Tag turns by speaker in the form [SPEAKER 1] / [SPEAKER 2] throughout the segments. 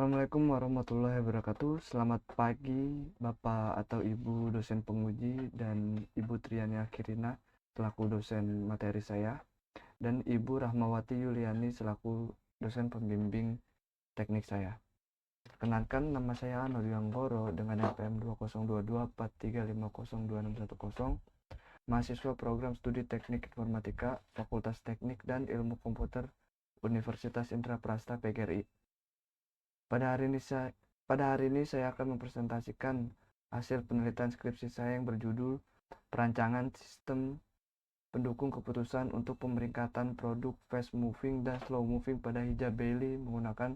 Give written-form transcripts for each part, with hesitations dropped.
[SPEAKER 1] Assalamualaikum warahmatullahi wabarakatuh. Selamat pagi Bapak atau Ibu dosen penguji dan Ibu Triani Akhirina selaku dosen materi saya dan Ibu Rahmawati Yuliani selaku dosen pembimbing teknik saya. Perkenalkan, nama saya Anur Anggoro dengan NPM 202243502610, mahasiswa program studi Teknik Informatika Fakultas Teknik dan Ilmu Komputer Universitas Indraprasta PGRI. Pada hari ini saya akan mempresentasikan hasil penelitian skripsi saya yang berjudul Perancangan Sistem Pendukung Keputusan untuk Pemeringkatan Produk Fast Moving dan Slow Moving pada hijab Bailey menggunakan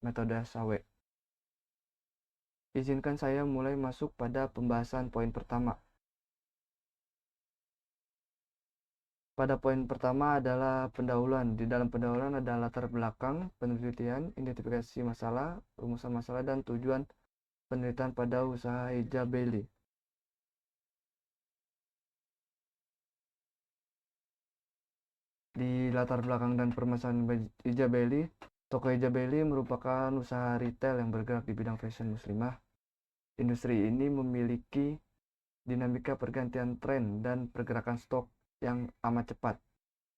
[SPEAKER 1] metode SAW. Izinkan saya mulai masuk pada pembahasan poin pertama. Pada poin pertama adalah pendahuluan. Di dalam pendahuluan ada latar belakang penelitian, identifikasi masalah, rumusan masalah, dan tujuan penelitian pada usaha hijab Bailey. Di latar belakang dan permasalahan hijab Bailey, toko hijab Bailey merupakan usaha retail yang bergerak di bidang fashion muslimah. Industri ini memiliki dinamika pergantian tren dan pergerakan stok yang amat cepat.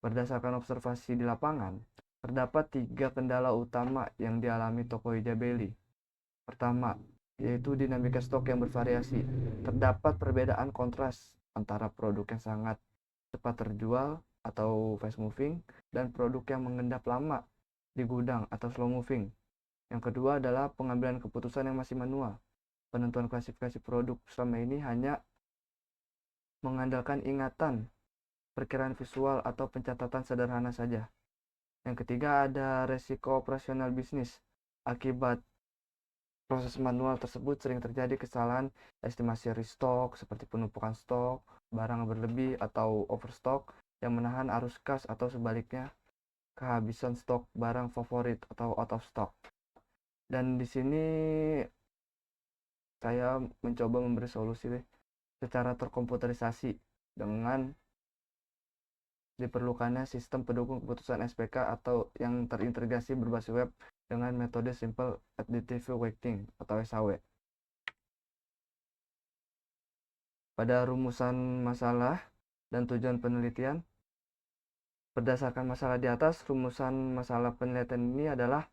[SPEAKER 1] Berdasarkan observasi di lapangan, terdapat 3 kendala utama yang dialami toko hijab Bailey. Pertama, yaitu dinamika stok yang bervariasi. Terdapat perbedaan kontras antara produk yang sangat cepat terjual atau fast moving dan produk yang mengendap lama di gudang atau slow moving. Yang kedua adalah pengambilan keputusan yang masih manual. Penentuan klasifikasi produk selama ini hanya mengandalkan ingatan, perkiraan visual atau pencatatan sederhana saja. Yang ketiga ada resiko operasional bisnis. Akibat proses manual tersebut sering terjadi kesalahan estimasi restock seperti penumpukan stok, barang berlebih atau overstock yang menahan arus kas atau sebaliknya kehabisan stok barang favorit atau out of stock. Dan di sini saya mencoba memberi solusi secara terkomputerisasi dengan diperlukannya sistem pendukung keputusan SPK atau yang terintegrasi berbasis web dengan metode Simple Additive Weighting atau SAW. Pada rumusan masalah dan tujuan penelitian, berdasarkan masalah di atas, rumusan masalah penelitian ini adalah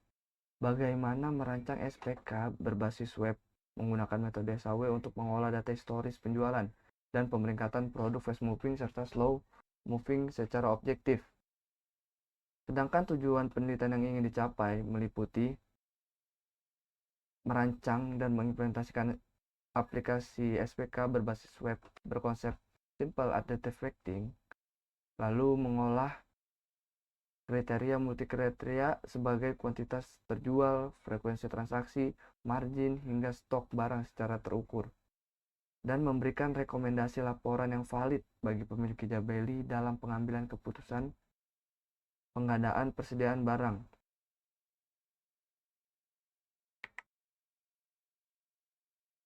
[SPEAKER 1] bagaimana merancang SPK berbasis web menggunakan metode SAW untuk mengolah data historis penjualan dan pemeringkatan produk fast moving serta slow moving secara objektif. Sedangkan tujuan penelitian yang ingin dicapai meliputi merancang dan mengimplementasikan aplikasi SPK berbasis web berkonsep Simple Additive Weighting, lalu mengolah kriteria multikriteria sebagai kuantitas terjual, frekuensi transaksi, margin, hingga stok barang secara terukur, dan memberikan rekomendasi laporan yang valid bagi pemilik hijab Bailey dalam pengambilan keputusan pengadaan persediaan barang.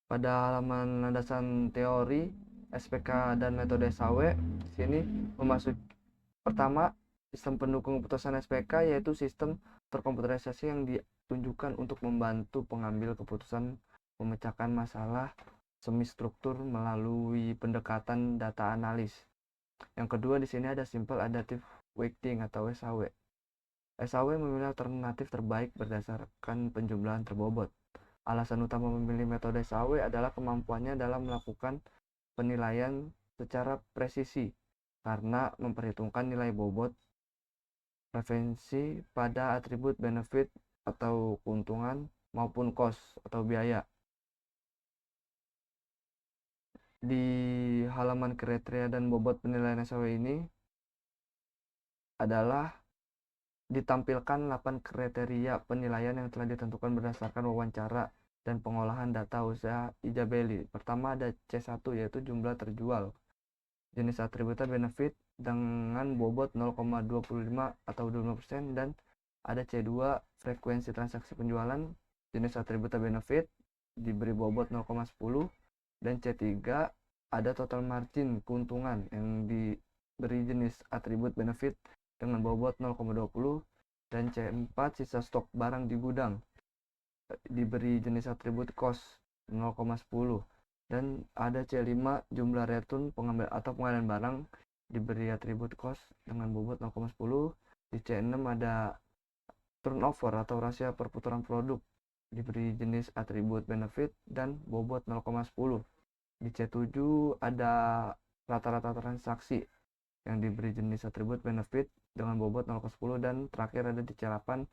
[SPEAKER 1] Pada halaman landasan teori SPK dan metode SAW, sini memasuki pertama sistem pendukung keputusan SPK, yaitu sistem terkomputerisasi yang ditunjukkan untuk membantu pengambil keputusan memecahkan masalah semi struktur melalui pendekatan data analis. Yang kedua di sini ada Simple Additive Weighting atau SAW. SAW memilih alternatif terbaik berdasarkan penjumlahan terbobot. Alasan utama memilih metode SAW adalah kemampuannya dalam melakukan penilaian secara presisi karena memperhitungkan nilai bobot referensi pada atribut benefit atau keuntungan maupun cost atau biaya. Di halaman kriteria dan bobot penilaian SAW ini adalah ditampilkan 8 kriteria penilaian yang telah ditentukan berdasarkan wawancara dan pengolahan data usaha hijab Bailey. Pertama ada C1, yaitu jumlah terjual. Jenis atributnya benefit dengan bobot 0,25 atau 25%, dan ada C2 frekuensi transaksi penjualan, jenis atributnya benefit diberi bobot 0,10, dan C3 ada total margin keuntungan yang diberi jenis atribut benefit dengan bobot 0,20, dan C4 sisa stok barang di gudang diberi jenis atribut cost 0,10, dan ada C5 jumlah return pengambil atau pengalian barang diberi atribut cost dengan bobot 0,10. Di C6 ada turnover atau rasio perputaran produk diberi jenis atribut benefit dan bobot 0,10. Di C7 ada rata-rata transaksi yang diberi jenis atribut benefit dengan bobot 0,10, dan terakhir ada di C8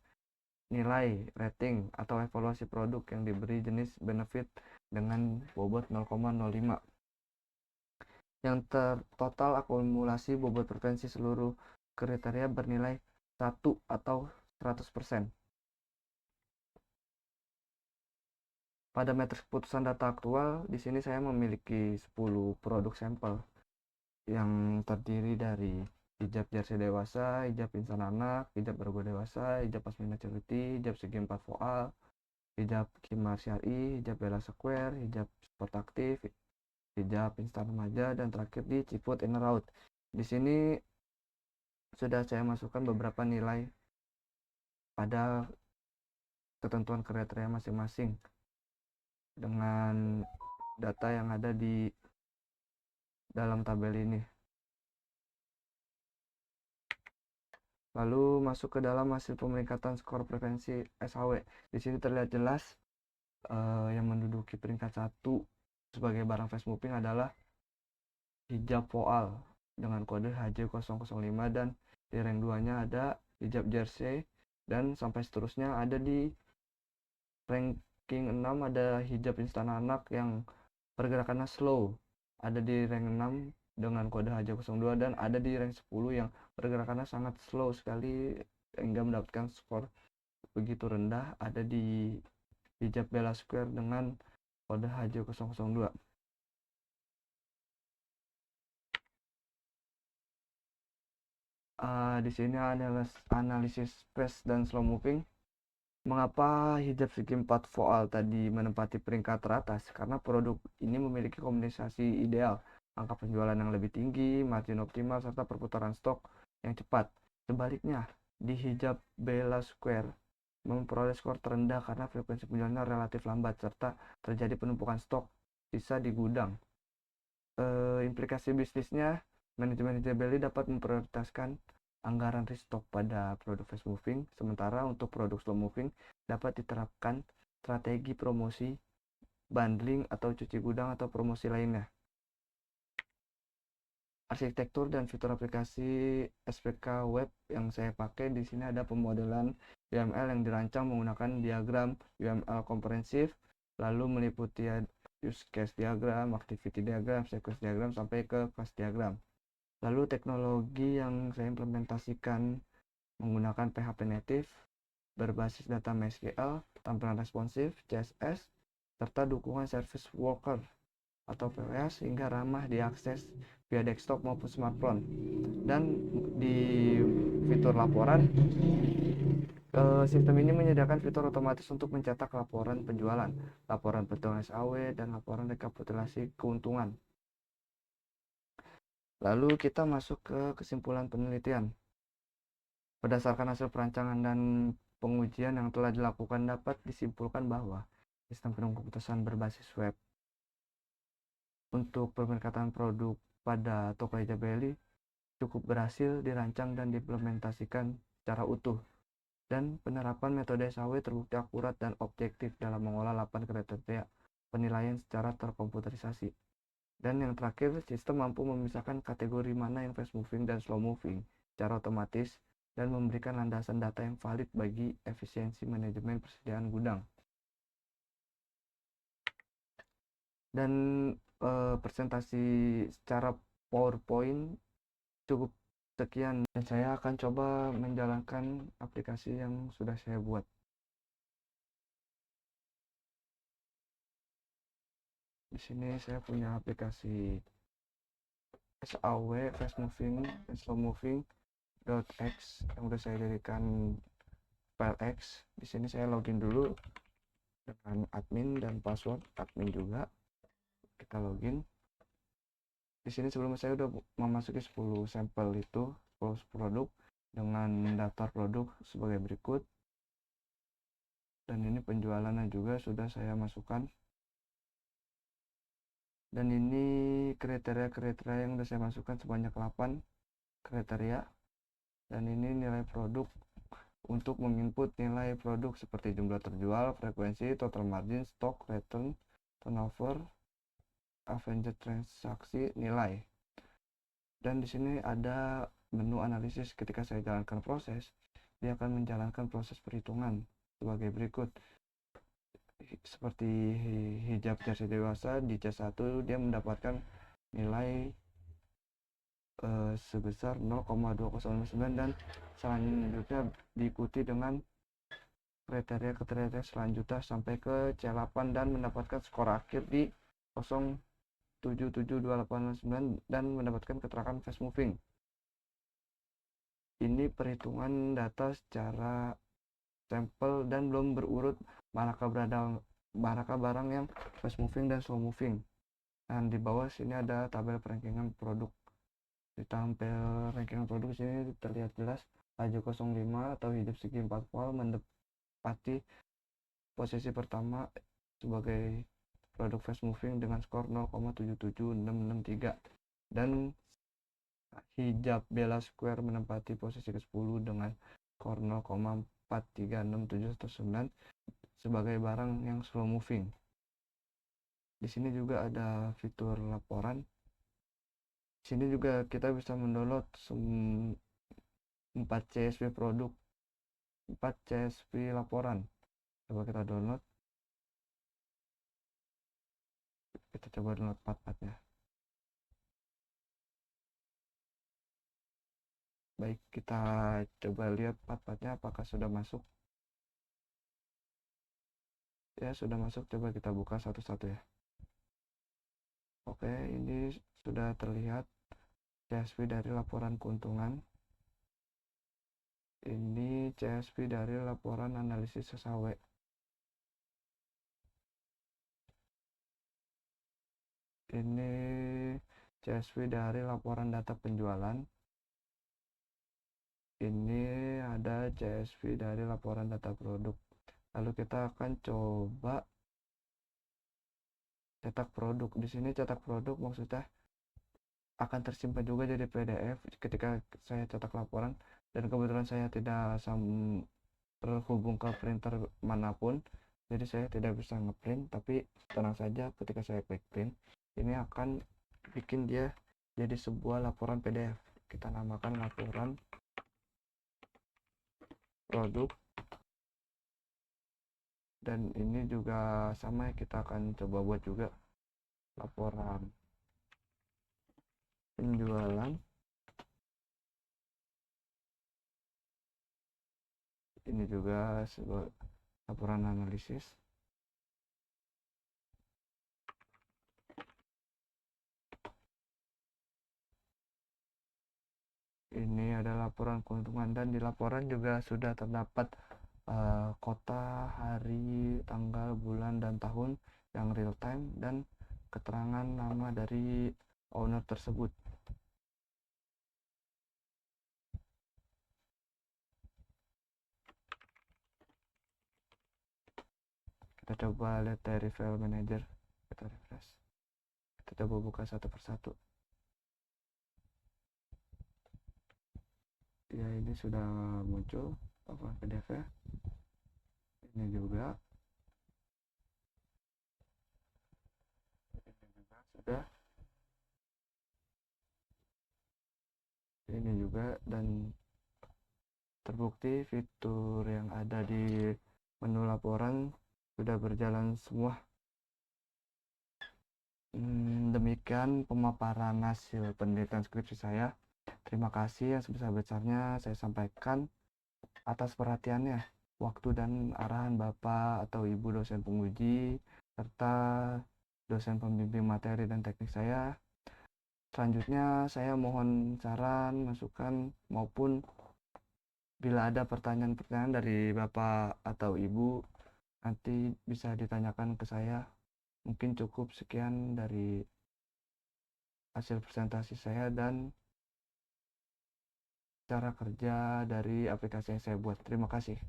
[SPEAKER 1] nilai rating atau evaluasi produk yang diberi jenis benefit dengan bobot 0,05. Yang total akumulasi bobot preferensi seluruh kriteria bernilai 1 atau 100%. Pada matriks keputusan data aktual, di sini saya memiliki 10 produk sampel yang terdiri dari hijab jersey dewasa, hijab insan anak, hijab ergo dewasa, hijab pasmina charity, hijab segi 4 voal, hijab khimar syari, hijab bella square, hijab sport aktif, hijab instan remaja, dan terakhir di ciput inner out. Di sini sudah saya masukkan beberapa nilai pada ketentuan kriteria masing-masing dengan data yang ada di dalam tabel ini. Lalu masuk ke dalam hasil pemeringkatan skor preferensi SAW. Di sini terlihat jelas yang menduduki peringkat 1 sebagai barang fast moving adalah hijab voal dengan kode HJ005, dan di rank 2-nya ada hijab jersey, dan sampai seterusnya. Ada di ranking 6 ada hijab instan anak yang pergerakannya slow, ada di rank 6 dengan kode HJ02, dan ada di rank 10 yang pergerakannya sangat slow sekali hingga mendapatkan skor begitu rendah, ada di hijab bella square dengan kode HJ002. Di sini analisis fast dan slow moving. Mengapa hijab segi 4 voal tadi menempati peringkat teratas? Karena produk ini memiliki kombinasi ideal, angka penjualan yang lebih tinggi, margin optimal, serta perputaran stok yang cepat. Sebaliknya, di hijab bella square memperoleh skor terendah karena frekuensi penjualannya relatif lambat, serta terjadi penumpukan stok sisa di gudang. Implikasi bisnisnya, manajemen hijab beli dapat memprioritaskan anggaran restock pada produk fast moving, sementara untuk produk slow moving dapat diterapkan strategi promosi, bundling, atau cuci gudang atau promosi lainnya. Arsitektur dan fitur aplikasi SPK web yang saya pakai, di sini ada pemodelan UML yang dirancang menggunakan diagram UML komprehensif, lalu meliputi use case diagram, activity diagram, sequence diagram, sampai ke class diagram. Lalu teknologi yang saya implementasikan menggunakan PHP native, berbasis data MySQL, tampilan responsif, CSS, serta dukungan service worker atau PWA sehingga ramah diakses via desktop maupun smartphone. Dan di fitur laporan, sistem ini menyediakan fitur otomatis untuk mencetak laporan penjualan, laporan perhitungan SAW, dan laporan rekapitulasi keuntungan. Lalu kita masuk ke kesimpulan penelitian. Berdasarkan hasil perancangan dan pengujian yang telah dilakukan, dapat disimpulkan bahwa sistem penunggu keputusan berbasis web untuk pemeringkatan produk pada toko hijab beli cukup berhasil dirancang dan diimplementasikan secara utuh, dan penerapan metode SAW terbukti akurat dan objektif dalam mengolah 8 kriteria penilaian secara terkomputerisasi. Dan yang terakhir, sistem mampu memisahkan kategori mana yang fast moving dan slow moving secara otomatis dan memberikan landasan data yang valid bagi efisiensi manajemen persediaan gudang. Dan presentasi secara PowerPoint cukup sekian, dan saya akan coba menjalankan aplikasi yang sudah saya buat. Di sini saya punya aplikasi SAW fast moving dan slow moving .x yang udah saya jadikan file X. Di sini saya login dulu dengan admin dan password admin juga. Kita login. Di sini sebelumnya saya udah memasuki 10 sampel itu, 10 produk dengan daftar produk sebagai berikut. Dan ini penjualannya juga sudah saya masukkan. Dan ini kriteria-kriteria yang sudah saya masukkan sebanyak 8 kriteria. Dan ini nilai produk untuk menginput nilai produk seperti jumlah terjual, frekuensi, total margin, stock, return, turnover, average transaksi, nilai. Dan di sini ada menu analisis. Ketika saya jalankan proses, dia akan menjalankan proses perhitungan sebagai berikut. Seperti hijab jersey dewasa di C1 dia mendapatkan nilai sebesar 0,209 dan selanjutnya diikuti dengan kriteria selanjutnya sampai ke C8 dan mendapatkan skor akhir di 0,77289 dan mendapatkan keterangan fast moving. Ini perhitungan data secara sampel dan belum berurut manakah barang yang fast moving dan slow moving. Dan di bawah sini ada tabel perankingan produk. Di tampil ranking produk sini terlihat jelas laju 05 atau hijab segi 4 volt mendapati posisi pertama sebagai produk fast moving dengan skor 0,77663 dan hijab Bella Square menempati posisi ke-10 dengan skor 0,43679 sebagai barang yang slow moving. Di sini juga ada fitur laporan. Di sini juga kita bisa mendownload 4 CSV produk, 4 CSV laporan. Coba kita download. Kita coba download part-partnya. Baik, kita coba lihat part-partnya apakah sudah masuk. Ya, sudah masuk. Coba kita buka satu-satu ya. Oke, ini sudah terlihat CSV dari laporan keuntungan. Ini CSV dari laporan analisis SAW. Ini CSV dari laporan data penjualan. Ini ada CSV dari laporan data produk. Lalu kita akan coba cetak produk. Di sini cetak produk maksudnya akan tersimpan juga jadi PDF ketika saya cetak laporan, dan kebetulan saya tidak terhubung ke printer manapun, jadi saya tidak bisa ngeprint. Tapi tenang saja, ketika saya klik print ini akan bikin dia jadi sebuah laporan PDF. Kita namakan laporan produk, dan ini juga sama, kita akan coba buat juga laporan penjualan. Ini juga sebuah laporan analisis. Ini ada laporan keuntungan, dan di laporan juga sudah terdapat kota, hari, tanggal, bulan, dan tahun yang real time dan keterangan nama dari owner tersebut. Kita coba lihat dari file manager, kita refresh, kita coba buka satu persatu. Ya, ini sudah muncul apa PDF nya. Ini juga sudah, ini juga, dan terbukti fitur yang ada di menu laporan sudah berjalan semua. Demikian pemaparan hasil penelitian skripsi saya. Terima kasih yang sebesar-besarnya saya sampaikan atas perhatiannya, waktu dan arahan Bapak atau Ibu dosen penguji, serta dosen pembimbing materi dan teknik saya. Selanjutnya saya mohon saran, masukan, maupun bila ada pertanyaan-pertanyaan dari Bapak atau Ibu, nanti bisa ditanyakan ke saya. Mungkin cukup sekian dari hasil presentasi saya dan cara kerja dari aplikasi yang saya buat. Terima kasih.